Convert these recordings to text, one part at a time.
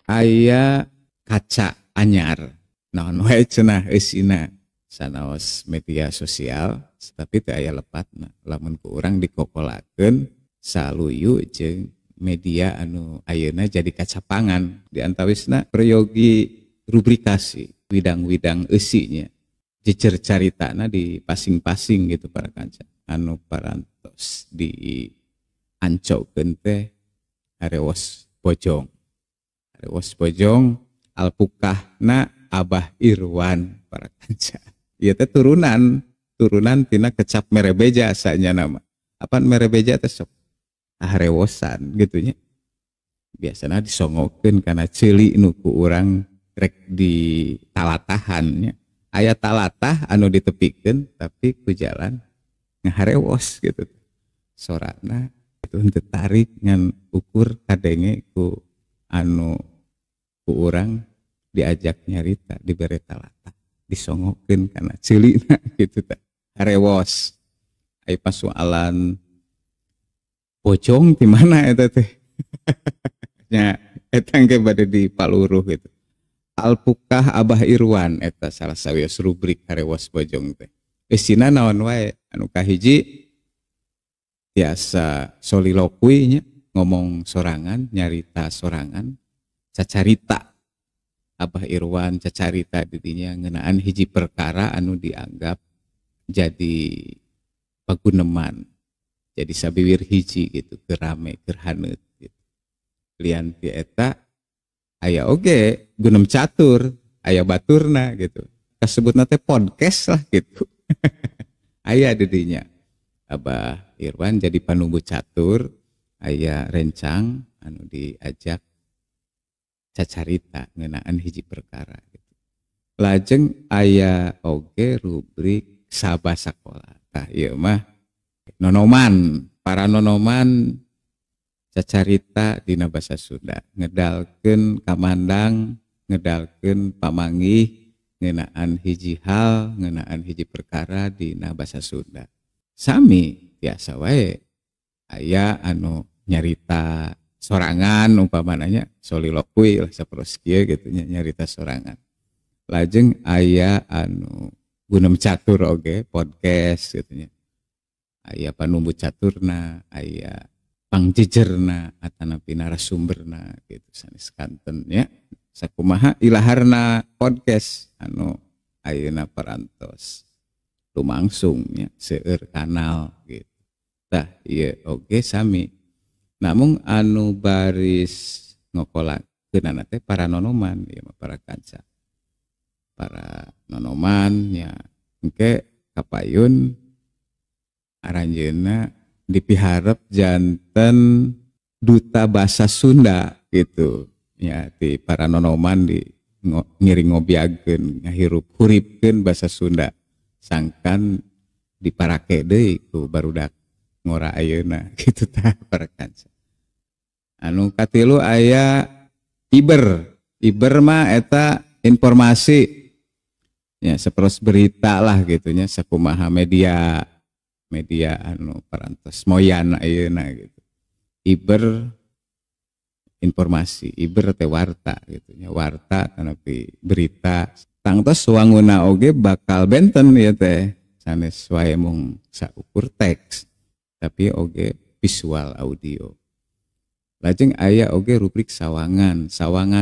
aya kaca anyar naon wae cenah eusina sanaos media sosial tapi teu aya lepatna lamun ku urang dikokolakeun saluyu jeung media anu ayeuna jadi kaca pangan di antawisna prayogi rubrikasi widang-widang eusinya jejer caritana di pasing-pasing gitu para kanca anu parantos di ancokeun teh harewos bojong alpukahna Abah Irwan para kanca ieu teh turunan tina kecap merebeja asanya nama apaan merebeja teh sok harewosan gitunya biasanya disongokeun kana ceuli nu ku urang rek di talatahannya aya talatah anu ditepikeun tapi ku jalan ngaharewos gitu sorana itu henteu tarik ngan ukur kadenge ku anu ku urang diajak nyarita dibere talatah disongokeun kana ceulina gitu teh harewos aya pasoalan pocong di mana eta teh nya eta ge bade di paluruh gitu alpukah Abah Irwan eta salah sawios rubrik harewos bojong teh isina naon wae anu kahiji biasa soliloquy nya ngomong sorangan nyarita sorangan cacarita Abah Irwan cacarita didinya ngeunaan hiji perkara anu dianggap jadi paguneman jadi sabiwir hiji gitu kerame kerhaneut gitu. Lian ti eta aya oge gunem catur aya baturna gitu kasebutna teh podcast lah gitu aya didinya Abah Irwan jadi panunggu catur aya rencang anu diajak cacarita ngeunaan hiji perkara gitu. Lajeng aya oge rubrik sabah sakola tah ieu mah nonoman para nonoman cacarita dina basa Sunda ngedalkeun kamandang ngedalkeun pamanggih ngeunaan hiji hal ngeunaan hiji perkara dina basa Sunda sami biasa wae aya anu nyarita sorangan umpamananya soliloquy lah saperos kieu gitu nyarita sorangan lajeng aya anu gunem catur oge podcast gitu nya aya panumbu caturna aya pangjejerna atanapi narasumberna gitu sanes kanten nya sakumaha ilaharna podcast anu ayeuna parantos lumangsung nya seueur kanal gitu tah ieu oge sami namun anu baris ngokolakeunana teh para nonoman ieu mah para kanca para nonoman nya engke kapayun aranjeunna dipiharep janten duta basa Sunda gitu ya ti para nonoman di ngiring ngobiageun ngahirup huripkeun basa Sunda sangkan diparake deui ku barudak ngora ayeuna gitu tah para kanca anu katilu aya iber mah eta informasi ya saperos berita lah gitunya sakumaha media anu parantos moyan ayeuna gitu iber informasi iber teh warta gitu nya warta tanapi berita tangtos wanguna oge bakal benten ya teh sanes wae mung saukur teks tapi oge visual audio lajeng aya oge rubrik sawangan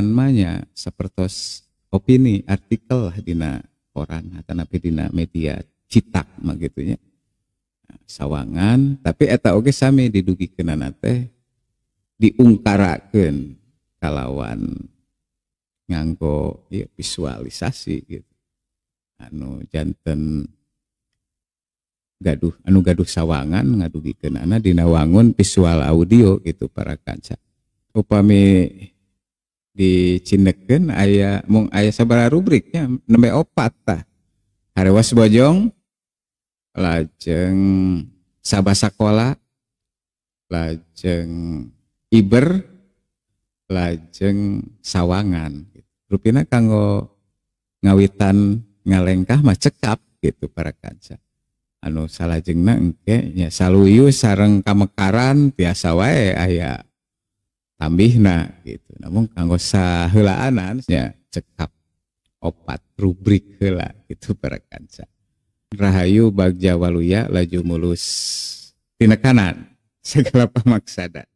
mah nya sapertos opini artikel lah dina koran atanapi dina media citak mah gitu nya sawangan tapi eta oge sami didugikeunana teh diungkarakeun kalawan nganggo ya, visualisasi gitu anu janten gaduh sawangan ngadugikeunana dina wangun visual audio gitu para kanca upami dicinekeun aya mung aya sabaraha rubriknya nembe 4 tah hareuwas bojong lajeng sabah sakola lajeng iber lajeng sawangan rupina kanggo ngawitan ngalengkah mah cekap gitu para kanca anu salajengna engke nya saluyu sareng kamekaran biasa wae aya tambihna gitu. Namun kanggo saheulaanan nya cekap opat rubrik heula gitu para kanca. Rahayu bagja waluya laju mulus tina kanan segala pamaksada.